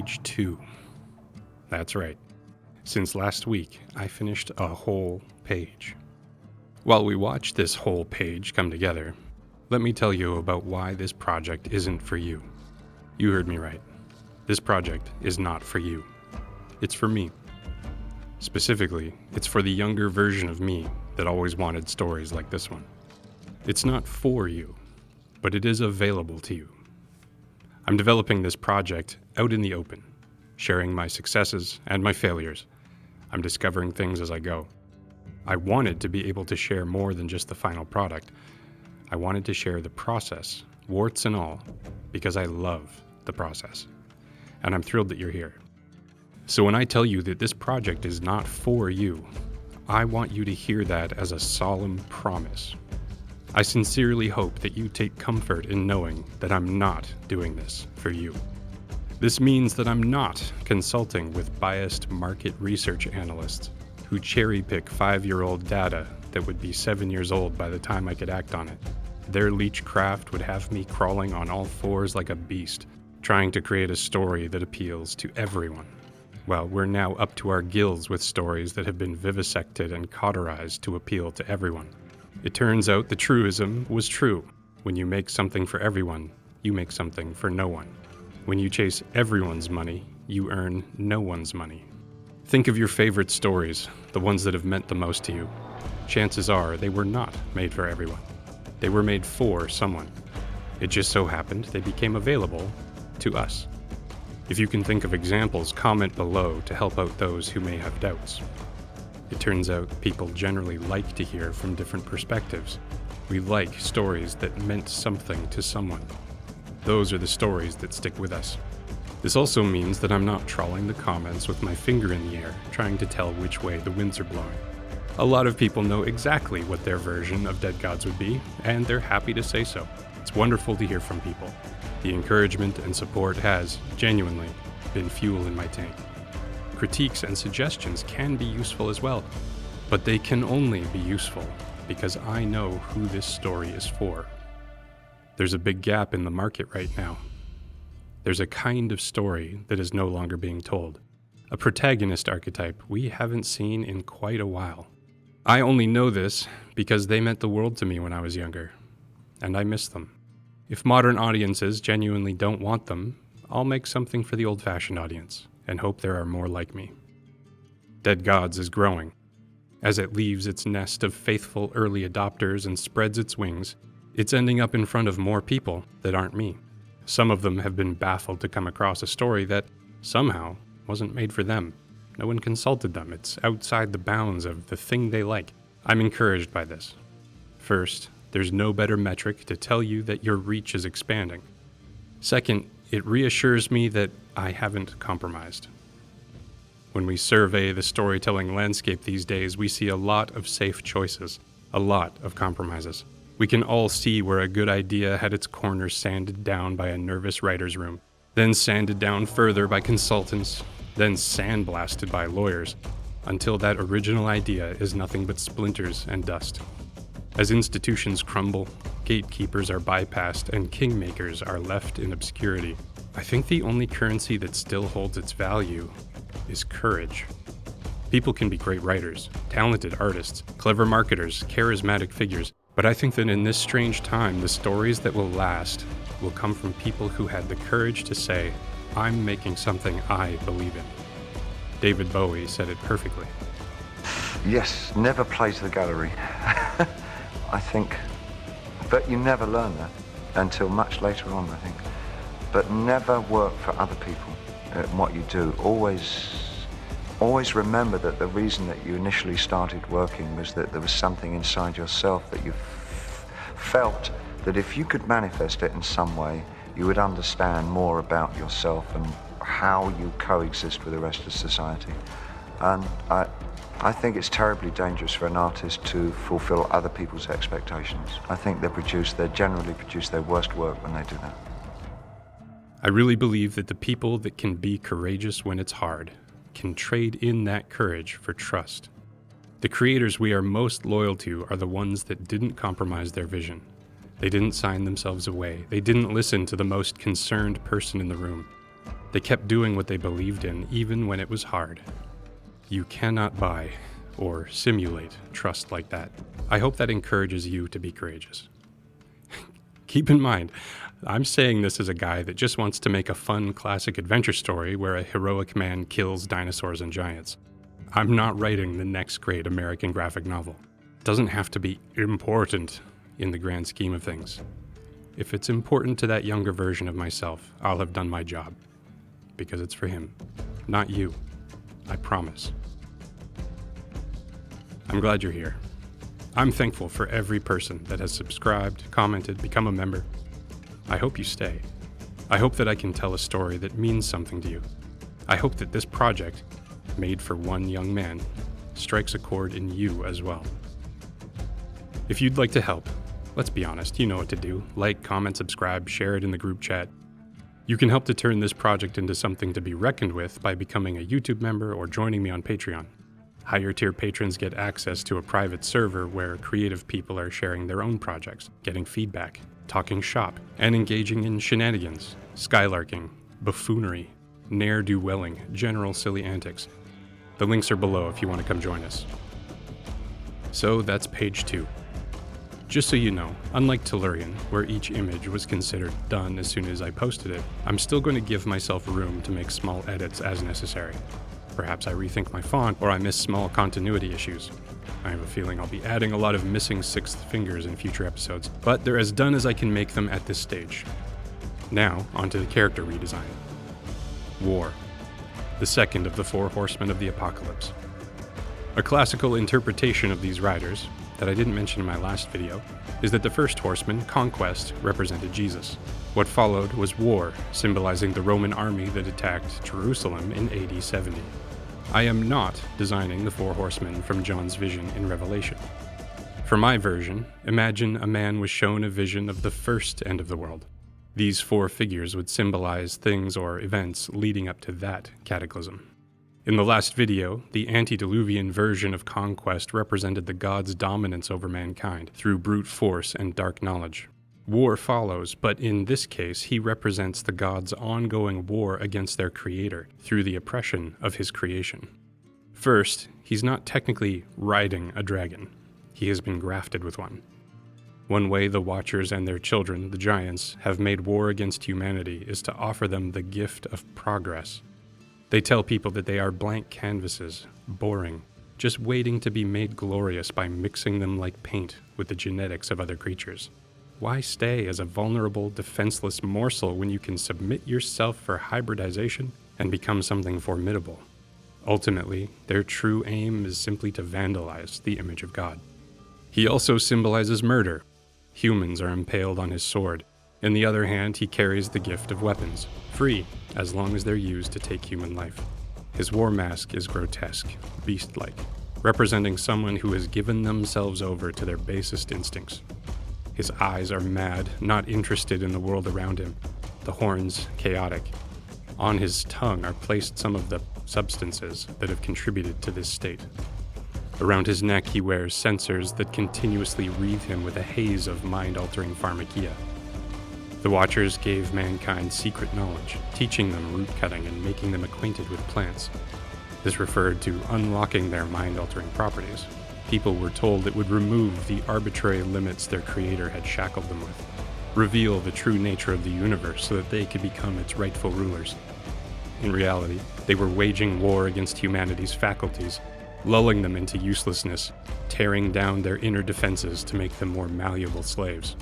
page 2. That's right. Since last week, I finished a whole page. While we watch this whole page come together, let me tell you about why this project isn't for you. You heard me right. This project is not for you. It's for me. Specifically, it's for the younger version of me that always wanted stories like this one. It's not for you, but it is available to you. I'm developing this project out in the open, sharing my successes and my failures. I'm discovering things as I go. I wanted to be able to share more than just the final product. I wanted to share the process, warts and all, because I love the process. And I'm thrilled that you're here. So when I tell you that this project is not for you, I want you to hear that as a solemn promise. I sincerely hope that you take comfort in knowing that I'm not doing this for you. This means that I'm not consulting with biased market research analysts who cherry-pick 5-year-old data that would be 7 years old by the time I could act on it. Their leech craft would have me crawling on all fours like a beast, trying to create a story that appeals to everyone. Well, we're now up to our gills with stories that have been vivisected and cauterized to appeal to everyone. It turns out the truism was true. When you make something for everyone, you make something for no one. When you chase everyone's money, you earn no one's money. Think of your favorite stories, the ones that have meant the most to you. Chances are they were not made for everyone. They were made for someone. It just so happened they became available to us. If you can think of examples, comment below to help out those who may have doubts. It turns out people generally like to hear from different perspectives. We like stories that meant something to someone. Those are the stories that stick with us. This also means that I'm not trawling the comments with my finger in the air, trying to tell which way the winds are blowing. A lot of people know exactly what their version of Dead Gods would be, and they're happy to say so. It's wonderful to hear from people. The encouragement and support has, genuinely, been fuel in my tank. Critiques and suggestions can be useful as well, but they can only be useful because I know who this story is for. There's a big gap in the market right now. There's a kind of story that is no longer being told, a protagonist archetype we haven't seen in quite a while. I only know this because they meant the world to me when I was younger, and I miss them. If modern audiences genuinely don't want them, I'll make something for the old-fashioned audience, and hope there are more like me. Dead Gods is growing. As it leaves its nest of faithful early adopters and spreads its wings, it's ending up in front of more people that aren't me. Some of them have been baffled to come across a story that, somehow, wasn't made for them. No one consulted them. It's outside the bounds of the thing they like. I'm encouraged by this. First, there's no better metric to tell you that your reach is expanding. Second, it reassures me that I haven't compromised. When we survey the storytelling landscape these days, we see a lot of safe choices, a lot of compromises. We can all see where a good idea had its corners sanded down by a nervous writer's room, then sanded down further by consultants, then sandblasted by lawyers, until that original idea is nothing but splinters and dust. As institutions crumble, gatekeepers are bypassed, and kingmakers are left in obscurity, I think the only currency that still holds its value is courage. People can be great writers, talented artists, clever marketers, charismatic figures, but I think that in this strange time, the stories that will last will come from people who had the courage to say, I'm making something I believe in. David Bowie said it perfectly. Yes, never play to the gallery. I think, but you never learn that until much later on, I think. But never work for other people at what you do. Always remember that the reason that you initially started working was that there was something inside yourself that you felt that if you could manifest it in some way, you would understand more about yourself and how you coexist with the rest of society. And I think it's terribly dangerous for an artist to fulfill other people's expectations. I think they generally produce their worst work when they do that. I really believe that the people that can be courageous when it's hard can trade in that courage for trust. The creators we are most loyal to are the ones that didn't compromise their vision. They didn't sign themselves away. They didn't listen to the most concerned person in the room. They kept doing what they believed in, even when it was hard. You cannot buy or simulate trust like that. I hope that encourages you to be courageous. Keep in mind, I'm saying this as a guy that just wants to make a fun classic adventure story where a heroic man kills dinosaurs and giants. I'm not writing the next great American graphic novel. It doesn't have to be important in the grand scheme of things. If it's important to that younger version of myself, I'll have done my job. Because it's for him, not you. I promise. I'm glad you're here. I'm thankful for every person that has subscribed, commented, become a member. I hope you stay. I hope that I can tell a story that means something to you. I hope that this project, made for one young man, strikes a chord in you as well. If you'd like to help, let's be honest, you know what to do. Like, comment, subscribe, share it in the group chat. You can help to turn this project into something to be reckoned with by becoming a YouTube member or joining me on Patreon. Higher tier patrons get access to a private server where creative people are sharing their own projects, getting feedback, talking shop, and engaging in shenanigans, skylarking, buffoonery, ne'er-do-welling, general silly antics. The links are below if you want to come join us. So that's page 2. Just so you know, unlike Tellurian, where each image was considered done as soon as I posted it, I'm still going to give myself room to make small edits as necessary. Perhaps I rethink my font, or I miss small continuity issues. I have a feeling I'll be adding a lot of missing sixth fingers in future episodes, but they're as done as I can make them at this stage. Now, onto the character redesign. War. The second of the Four Horsemen of the Apocalypse. A classical interpretation of these riders, that I didn't mention in my last video, is that the first horseman, Conquest, represented Jesus. What followed was War, symbolizing the Roman army that attacked Jerusalem in AD 70. I am not designing the Four Horsemen from John's vision in Revelation. For my version, imagine a man was shown a vision of the first end of the world. These 4 figures would symbolize things or events leading up to that cataclysm. In the last video, the antediluvian version of Conquest represented the god's dominance over mankind through brute force and dark knowledge. War follows, but in this case, he represents the gods' ongoing war against their creator through the oppression of his creation. First, he's not technically riding a dragon. He has been grafted with one. One way the Watchers and their children, the Giants, have made war against humanity is to offer them the gift of progress. They tell people that they are blank canvases, boring, just waiting to be made glorious by mixing them like paint with the genetics of other creatures. Why stay as a vulnerable, defenseless morsel when you can submit yourself for hybridization and become something formidable? Ultimately, their true aim is simply to vandalize the image of God. He also symbolizes murder. Humans are impaled on his sword. In the other hand, he carries the gift of weapons, free, as long as they're used to take human life. His war mask is grotesque, beast-like, representing someone who has given themselves over to their basest instincts. His eyes are mad, not interested in the world around him. The horns, chaotic. On his tongue are placed some of the substances that have contributed to this state. Around his neck he wears sensors that continuously wreathe him with a haze of mind-altering pharmakia. The Watchers gave mankind secret knowledge, teaching them root cutting and making them acquainted with plants. This referred to unlocking their mind-altering properties. People were told it would remove the arbitrary limits their creator had shackled them with, reveal the true nature of the universe so that they could become its rightful rulers. In reality, they were waging war against humanity's faculties, lulling them into uselessness, tearing down their inner defenses to make them more malleable slaves.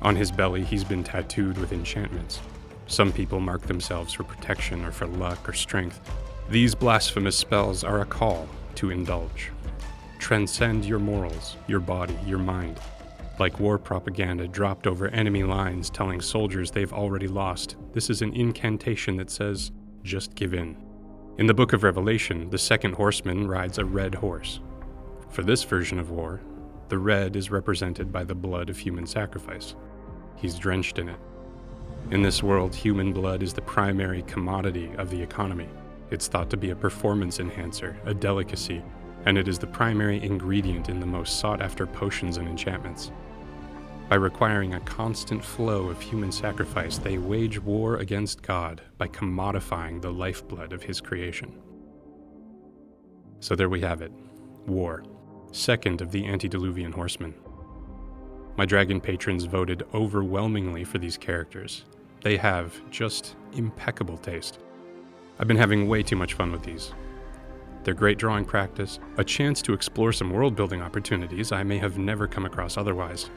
On his belly, he's been tattooed with enchantments. Some people mark themselves for protection or for luck or strength. These blasphemous spells are a call to indulge. Transcend your morals, your body, your mind. Like war propaganda dropped over enemy lines telling soldiers they've already lost, this is an incantation that says, just give in. In the book of Revelation, the second horseman rides a red horse. For this version of war, the red is represented by the blood of human sacrifice. He's drenched in it. In this world, human blood is the primary commodity of the economy. It's thought to be a performance enhancer, a delicacy, and it is the primary ingredient in the most sought-after potions and enchantments. By requiring a constant flow of human sacrifice, they wage war against God by commodifying the lifeblood of his creation. So there we have it. War. Second of the antediluvian horsemen. My dragon patrons voted overwhelmingly for these characters. They have just impeccable taste. I've been having way too much fun with these. They're great drawing practice, a chance to explore some world-building opportunities I may have never come across otherwise.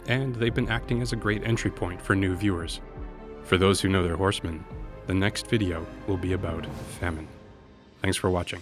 And they've been acting as a great entry point for new viewers. For those who know their horsemen, the next video will be about famine. Thanks for watching.